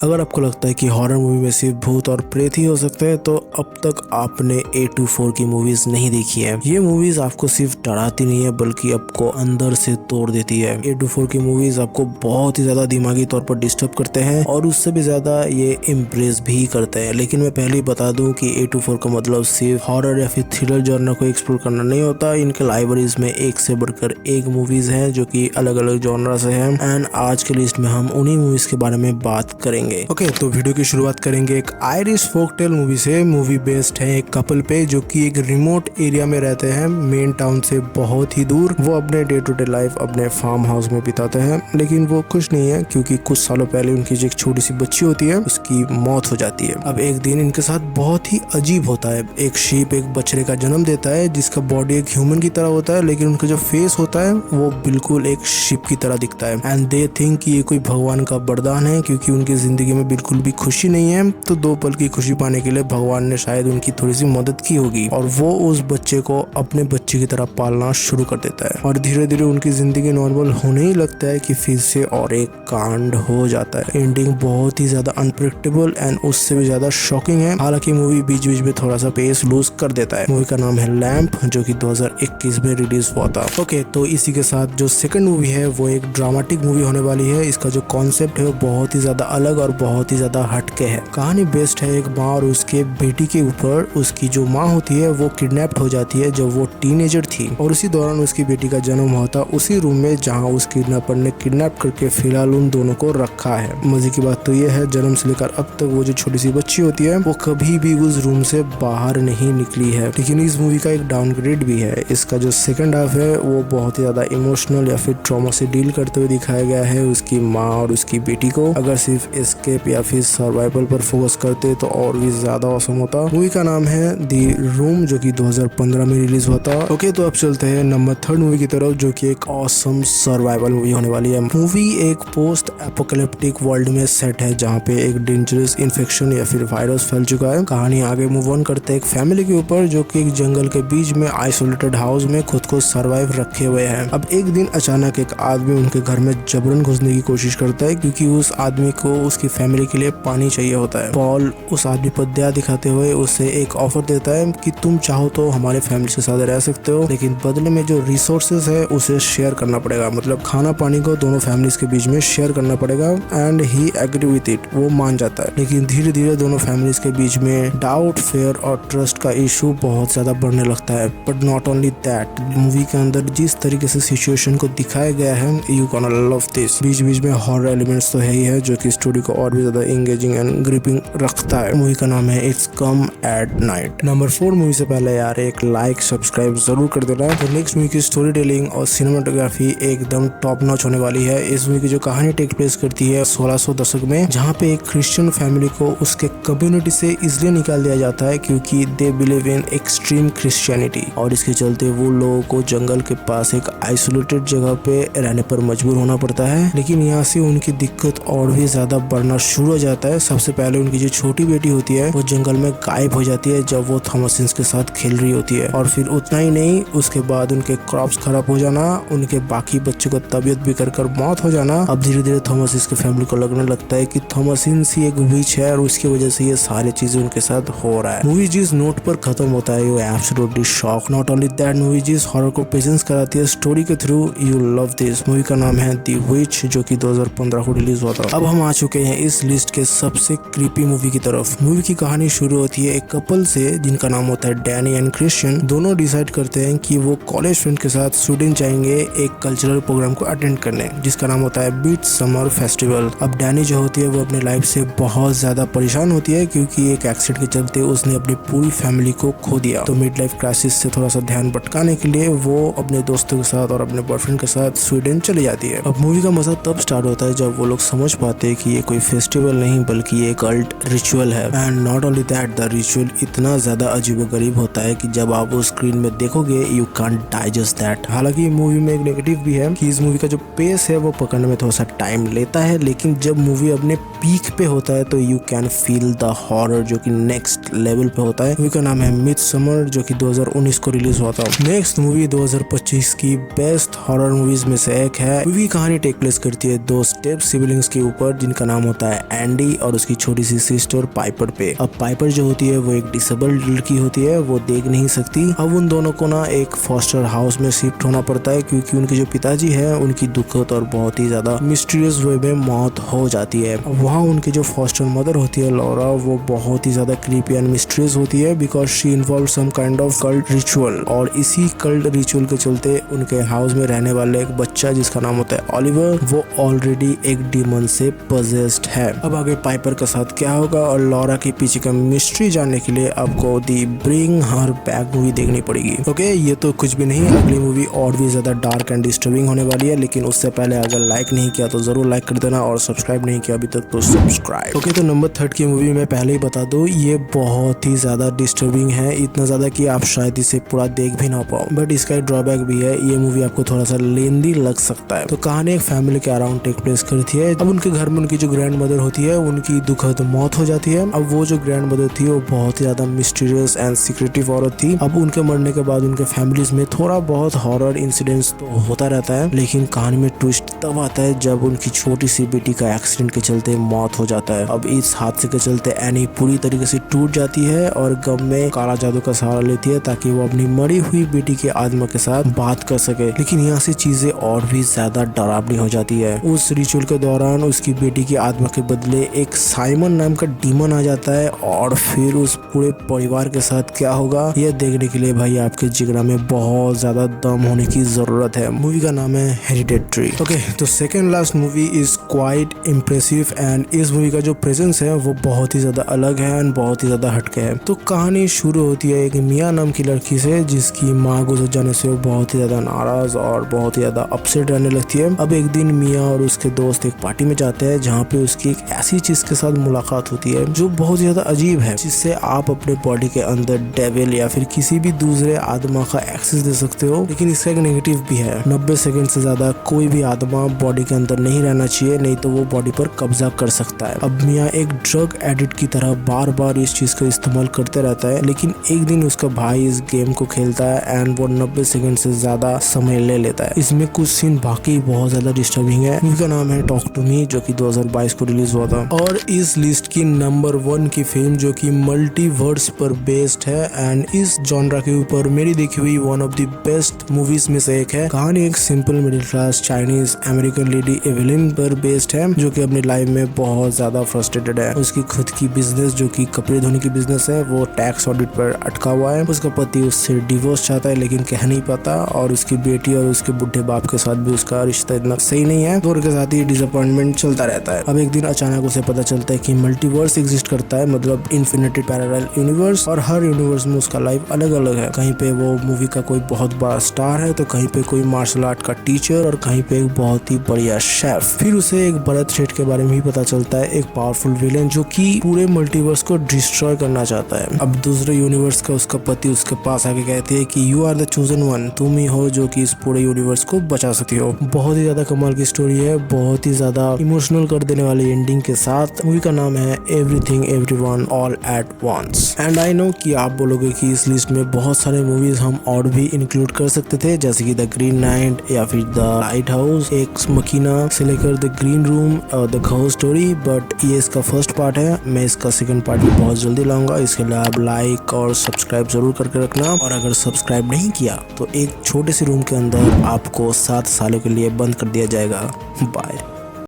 अगर आपको लगता है कि हॉरर मूवी में सिर्फ भूत और प्रेत ही हो सकते हैं तो अब तक आपने A24 की मूवीज नहीं देखी है। ये मूवीज आपको सिर्फ डराती नहीं है बल्कि आपको अंदर से तोड़ देती है। A24 की मूवीज आपको बहुत ही ज्यादा दिमागी तौर पर डिस्टर्ब करते हैं और उससे भी ज्यादा ये इम्प्रेस भी करते हैं। लेकिन मैं पहले ही बता दूं कि A24 का मतलब सिर्फ हॉरर या फिर थ्रिलर जॉनर को एक्सप्लोर करना नहीं होता। इनके लाइब्रेरीज में एक से बढ़कर एक मूवीज है जो की अलग अलग जॉनर से है एंड आज के लिस्ट में हम उन्हीं मूवीज के बारे में बात करेंगे। ओके, तो वीडियो की शुरुआत करेंगे एक आयरिश फोक टेल मूवी से। मूवी बेस्ड है एक कपल पे जो कि एक रिमोट एरिया में रहते हैं, मेन टाउन से बहुत ही दूर। वो अपने डे टू डे लाइफ अपने फार्म हाउस में बिताते हैं, लेकिन वो खुश नहीं है क्योंकि कुछ सालों पहले उनकी जो एक छोटी सी बच्ची होती है उसकी मौत हो जाती है। अब एक दिन इनके साथ बहुत ही अजीब होता है। एक शीप एक बछड़े का जन्म देता है जिसका बॉडी एक ह्यूमन की तरह होता है, लेकिन उनका जो फेस होता है वो बिल्कुल एक शीप की तरह दिखता है एंड दे थिंक कि ये कोई भगवान का वरदान है क्योंकि उनकी जिंदगी में बिल्कुल भी खुशी नहीं है। तो 2 पल की खुशी पाने के लिए भगवान ने शायद उनकी थोड़ी सी मदद की होगी और वो उस बच्चे को अपने बच्चे की तरह पालना शुरू कर देता है और धीरे धीरे उनकी जिंदगी नॉर्मल होने ही लगता है कि फिर से और एक कांड हो जाता है। एंडिंग बहुत ही ज्यादा अनप्रेडिक्टेबल एंड उससे भी ज्यादा शॉकिंग है। हालांकि मूवी बीच बीच में थोड़ा सा पेस लूज कर देता है। मूवी का नाम है लैंप जो कि 2021 में रिलीज हुआ था। ओके, तो इसी के साथ जो सेकंड मूवी है वो एक ड्रामेटिक मूवी होने वाली है। इसका जो कॉन्सेप्ट है वो बहुत ही ज्यादा अलग और बहुत ही ज्यादा हटके है। कहानी बेस्ड है एक माँ और उसके बेटी के ऊपर। उसकी जो माँ होती है वो किडनैप्ड हो जाती है जब वो टीनेजर थी और उसी दौरान उसकी बेटी का जन्म हुआ था उसी रूम में जहाँ उस किडनैपर ने किडनैप करके फिलहाल उन दोनों को रखा है। मजे की बात तो ये है जन्म से लेकर अब तक वो जो छोटी सी बच्ची होती है वो कभी भी उस रूम से बाहर नहीं निकली है। लेकिन इस मूवी का एक डाउनग्रेड भी है। इसका जो सेकंड हाफ है वो बहुत ही ज्यादा इमोशनल या फिर ट्रॉमा से डील करते हुए दिखाया गया है उसकी माँ और उसकी बेटी को। अगर सिर्फ एस्केप या फिर सर्वाइवल पर फोकस करते तो और भी ज्यादा औसम होता। मूवी का नाम है दी रूम जो कि 2015 में रिलीज हुआ था। ओके, तो अब चलते हैं नंबर 3 मूवी की तरफ जो कि एक ऑसम सर्वाइवल मूवी होने वाली है। मूवी एक पोस्ट एपोकैलिप्टिक वर्ल्ड में सेट है जहाँ पे एक डेंजरस इन्फेक्शन या फिर वायरस फैल चुका है। कहानी आगे मूव ऑन करते हैं एक फैमिली के ऊपर जो कि एक जंगल के बीच में आइसोलेटेड हाउस में खुद को सर्वाइव रखे हुए हैं। अब एक दिन अचानक एक आदमी उनके घर में जबरन घुसने की कोशिश करता है क्योंकि उस आदमी को उसकी फैमिली के लिए पानी चाहिए होता है। पॉल उस आदमी पर दया दिखाते हुए उसे एक ऑफर देता है कि तुम चाहो तो हमारे फैमिली के साथ रह सकते हो, लेकिन बदले में जो रिसोर्सेज है उसे शेयर करना पड़ेगा। मतलब खाना पानी को दोनों फैमिलीज के बीच में शेयर करना पड़ेगा and he agree with it. वो मान जाता है, लेकिन धीरे धीरे दोनों फैमिलीज के बीच में डाउट, फेयर और ट्रस्ट का इशू बहुत ज्यादा बढ़ने लगता है। But not only that, movie के अंदर जिस तरीके से सिचुएशन को दिखाया गया है यू गोना लव दिस। बीच बीच में हॉरर एलिमेंट्स तो है ही है जो कि स्टोरी को और भी ज्यादा एंगेजिंग एंड ग्रिपिंग रखता है। मूवी का नाम है it's come at night. Number 4 movie से पहले यार एक लाइक सब्सक्राइब जरूर कर देना। तो नेक्स्ट मूवी की स्टोरी टेलिंग और सिनेमाटोग्राफी एकदम टॉप नॉच होने वाली है। इस मूवी की जो कहानी टेक प्लेस करती है 1600 दशक में, जहाँ पे एक क्रिश्चियन फैमिली को उसके कम्युनिटी से इसलिए निकाल दिया जाता है क्योंकि they believe in extreme Christianity और इसके चलते वो लोगों को जंगल के पास एक आइसोलेटेड जगह पे रहने पर मजबूर होना पड़ता है। लेकिन यहाँ से उनकी दिक्कत और भी ज्यादा बढ़ना शुरू हो जाता है। सबसे पहले उनकी जो छोटी बेटी होती है वो जंगल में गायब हो जाती है जब वो थॉमसिन्स के साथ खेल रही होती है और फिर उतना ही नहीं, उसके बाद उनके क्रॉप्स खराब हो जाना, उनके बाकी बच्चों को तबीयत बिगड़ कर मौत हो जाना। अब धीरे धीरे थॉमसिन्स के फैमिली को लगने लगता है कि थॉमसिन्स ही एक विच है और उसकी वजह से ये सारी चीजें उनके साथ हो रहा है। मूवी जिस नोट पर खत्म होता है you absolutely shock. Not only that, movie जिस हॉरर को प्रेजेंस कराती है स्टोरी के through you love this. Movie का नाम है दी विच जो कि 2015 को रिलीज हुआ था। अब हम आ चुके हैं इस लिस्ट के सबसे क्रीपी मूवी की तरफ। मूवी की कहानी शुरू होती है एक कपल से जिनका नाम होता है डैनी एंड क्रिश्चियन। दोनों डिसाइड करते हैं कि वो कॉलेज फ्रेंड के साथ स्वीडन जाएंगे एक कल्चरल प्रोग्राम को अटेंड करने जिसका नाम होता है बीच समर फेस्टिवल। अब डैनी जो होती है वो अपने लाइफ से बहुत ज्यादा परेशान होती है क्योंकि एक एक्सीडेंट के चलते उसने अपनी पूरी फैमिली को खो दिया। तो मिड लाइफ क्राइसिस से थोड़ा सा ध्यान भटकाने के लिए वो अपने दोस्तों के साथ और अपने बॉयफ्रेंड के साथ स्वीडन चली जाती है। अब मूवी का मजा तब स्टार्ट होता है जब वो लोग समझ पाते हैं कि ये कोई फेस्टिवल नहीं बल्कि ये कल्ट रिचुअल है। And not only that, the ritual इतना ज्यादा अजीबोगरीब होता है कि जब आप वो स्क्रीन में देखोगे यू कांट डाइजेस्ट दैट। हालांकि मूवी में एक नेगेटिव भी है कि इस मूवी का जो पेस है वो पकड़ने में थोड़ा सा टाइम लेता है, लेकिन जब मूवी अपने पीक पे होता है तो you can feel the horror जो कि नेक्स्ट लेवल पे होता है। मूवी का नाम है मिडसमर जो कि 2019 को रिलीज हुआ था। नेक्स्ट मूवी मूवी 2025 की बेस्ट हॉरर मूवीज में से एक है। मूवी कहानी टेक प्लेस करती है दो स्टेप सिबलिंग्स के ऊपर जिनका नाम होता है एंडी और उसकी छोटी सी सिस्टर पाइपर पे। अब पाइपर जो होती है वो एक डिसेबल्ड लड़की होती है, वो देख नहीं सकती। अब उन दोनों को ना एक फॉस्टर हाउस में शिफ्ट होना पड़ता है क्योंकि उनके जो पिताजी है उनकी दुखद और बहुत ही ज्यादा मिस्टीरियस वे में मौत हो जाती है। अब वहाँ उनकी जो फॉस्टर मदर होती है लॉरा, वो बहुत ही ज्यादा क्रीपी एंड मिस्टीरियस होती है because she involve some kind of cult ritual. और इसी कल्ट रिचुअल के चलते उनके हाउस में रहने वाले एक बच्चा जिसका नाम होता है ऑलिवर, वो ऑलरेडी एक डीमन से पजेस्ड है। अब आगे पाइपर के साथ क्या होगा और लॉरा के पीछे का मिस्ट्री जानने के लिए आपको दी ब्रिंग हर बैक मूवी देखनी पड़ेगी। ओके, ये तो कुछ भी नहीं, अगली मूवी और भी ज्यादा डार्क एंड डिस्टर्बिंग होने वाली है। लेकिन उससे पहले अगर लाइक नहीं किया तो जरूर लाइक कर देना और सब्सक्राइब नहीं किया अभी तक तो सब्सक्राइब। ओके, तो नंबर 3 की मूवी मैं पहले ही बता दूं, ये बहुत ही ज्यादा डिस्टर्बिंग है, इतना ज्यादा कि आप शायद इसे पूरा देख भी ना पाओ। बट इसका एक ड्रॉबैक भी है, ये मूवी आपको थोड़ा सा लेंदी लग सकता है। तो कहानी एक फैमिली के अराउंड टेक प्लेस करती है। अब उनके घर में उनकी जो ग्रैंड मदर होती है उनकी दुखद मौत हो जाती है। अब वो जो ग्रैंड मदर थी वो बहुत ही ज्यादा मिस्टीरियस एंड सीक्रेटिव औरत थी। अब उनके मरने के बाद उनके फैमिलीज में थोड़ा बहुत हॉरर इंसिडेंट्स तो होता रहता है, लेकिन कहानी में ट्विस्ट तब आता है जब उनकी छोटी सी बेटी का एक्सीडेंट के चलते मौत हो जाता है। अब इस हादसे के चलते एनी पूरी तरीके से टूट जाती है और गम में काला जादू का सहारा लेती है ताकि वो अपनी मरी हुई बेटी की आत्मा के साथ बात कर सके। लेकिन यहाँ से चीजें और भी ज्यादा डरावनी हो जाती है। उस रिचुअल के दौरान उसकी बेटी की आत्मा के बदले एक साइमन नाम का डीमन आ जाता है और फिर उस पूरे परिवार के साथ क्या होगा ये देखने के लिए भाई आपके जिगरा में बहुत ज्यादा दम होने की जरूरत है। मूवी का नाम है हेरिडेटरी। ओके, तो second last movie is quite impressive and इस मूवी का जो प्रेजेंस है वो बहुत ही ज्यादा अलग है एंड बहुत ही ज्यादा हटके है। तो कहानी शुरू होती है एक मिया नाम की लड़की से जिसकी माँ गुजर जाने से वो बहुत ही ज्यादा नाराज और बहुत ही ज्यादा अपसेट रहने लगती है। अब एक दिन मिया और उसके दोस्त एक पार्टी में जाते हैं जहाँ पे उसकी एक ऐसी चीज के साथ मुलाकात होती है जो बहुत ही ज्यादा अजीब है, जिससे आप अपने बॉडी के अंदर डेविल या फिर किसी भी दूसरे आत्मा का एक्सेस दे सकते हो। लेकिन इसका एक नेगेटिव भी है, 90 सेकंड से ज्यादा कोई भी आत्मा बॉडी के अंदर नहीं रहना चाहिए, नहीं तो वो बॉडी पर कब्जा कर सकता है। अब मिया एक ड्रग एडिक्ट की तरह बार बार इस चीज का इस्तेमाल करते रहता है। लेकिन एक दिन उसका भाई इस गेम को खेलता है एंड वो 90 सेकंड से ज्यादा समय ले लेता है। इसमें कुछ सीन बाकी बहुत ज्यादा डिस्टर्बिंग है। मूवी का नाम है टॉक टू मी जो कि 2022 को रिलीज हुआ था। और इस लिस्ट की नंबर 1 की फिल्म जो कि मल्टीवर्स पर बेस्ड है एंड इस जॉनरा के ऊपर मेरी देखी हुई one of the best movies में से एक है। कहानी एक simple middle class Chinese American lady Evelyn पर बेस्ड है जो कि अपनी लाइफ में बहुत ज्यादा फ्रस्ट्रेटेड है। उसकी खुद की बिजनेस जो कि कपड़े धोने की बिजनेस है वो टैक्स ऑडिट पर अटका हुआ है। उसका पति उससे डिवोर्स चाहता है लेकिन कह नहीं पाता और उसकी बेटी और उसके बुढ़े बाप के साथ भी उसका रिश्ता इतना सही नहीं है, तो उनके साथ ही डिसअपॉइंटमेंट चलता रहता है। अब एक दिन अचानक उसे पता चलता है कि मल्टीवर्स एग्जिस्ट करता है, मतलब इन्फिनिटी पैरेलल यूनिवर्स, और हर यूनिवर्स में उसका लाइफ अलग अलग है। कहीं पे वो मूवी का कोई बहुत बड़ा स्टार है तो कहीं पे कोई मार्शल आर्ट का टीचर और कहीं पे एक बहुत ही बढ़िया शेफ। फिर उसे एक बड़ा थ्रेट के बारे में भी पता चलता है, एक पावरफुल विलेन जो कि पूरे मल्टीवर्स को डिस्ट्रॉय करना चाहता है। अब दूसरे यूनिवर्स का उसका पति उसके पास आके कहती है कि you are the chosen one, तुम ही हो जो कि इस पूरे यूनिवर्स को बचा सकती हो। बहुत ही ज्यादा कमाल की स्टोरी है, बहुत ही ज्यादा इमोशनल कर देने वाली एंडिंग के साथ। मूवी का नाम है everything everyone all at once. And I know कि आप बोलोगे कि इस लिस्ट में बहुत सारे मूवीज हम और भी इंक्लूड कर सकते थे जैसे कि द ग्रीन नाइट या फिर द लाइट हाउस, एक्स मकीना से लेकर द ग्रीन रूम और द घोस्ट स्टोरी, बट ये इसका फर्स्ट पार्ट है। मैं इसका सेकंड पार्ट भी बहुत जल्दी लाऊंगा, इसके लिए आप लाइक और सब्सक्राइब जरूर करके रखना। और अगर सब्सक्राइब नहीं किया तो एक छोटे से रूम के अंदर आपको 7 सालों के लिए बंद कर दिया जाएगा। बाय।